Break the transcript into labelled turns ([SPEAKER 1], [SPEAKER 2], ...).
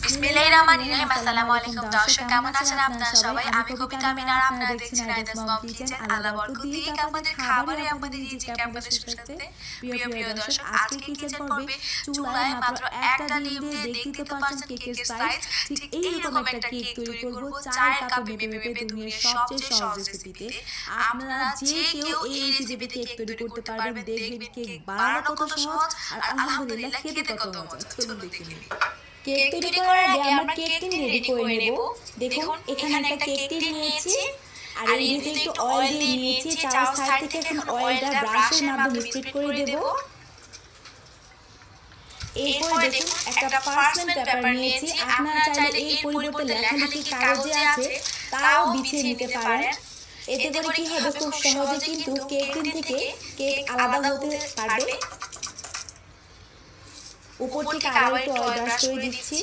[SPEAKER 1] বিসমিল্লাহির রহমানির রহিম। আসসালামু আলাইকুম দর্শক, কেমন আছেন আপনারা সবাই? আমি কবিতা আমিনা আর আপনারা দেখছেন আইদাস মম কিচেন। আল্লাহ বরকত দিক আপনাদের খাবারে, আপনাদের রিজিকে, আপনাদের সুস্বাস্থ্যে। প্রিয় প্রিয় দর্শক, আজকে কিচেন পর্বে চুলায় মাত্র একটা ডিম দিয়ে দেখতে তো পারছেন কেকের সাইজ। ঠিক এইরকম একটা কেক তৈরি করব 4 কাপে মেপে মেপে দুনিয়ার সবচেয়ে সহজ রেসিপিতে। আপনারা যে কেউ এই রেসিপিতে কেক তৈরি করতে পারবেন। দেখবেন কেক বানানো কত সহজ আর আলহামদুলিল্লাহ খেতে কত মজা। চলুন দেখে নিই। কেক তৈরি করার আগে আমরা কেক টিন রেডি করে নেব। দেখুন এখানে একটা কেক টিন নিয়েছি আর এর ভিতরে একটু অয়েল দিয়ে নিয়েছি। চার সাইড থেকে এখন অয়েলটা ব্রাশের মাধ্যমে স্প্রেড করে দেব। এরপরে দেখুন একটা পার্চমেন্ট পেপার নিয়েছি। আপনারা চাইলে এর পরিবর্তে লেখালেখি কাগজে আছে তাও বিছিয়ে নিতে পারেন। এতে করে কি হবে, খুব সহজে কিন্তু কেক টিন থেকে কেক আলাদা হতে পারবে। উপর থেকে আবার একটু অয়েল ব্রাশ করে দিচ্ছি।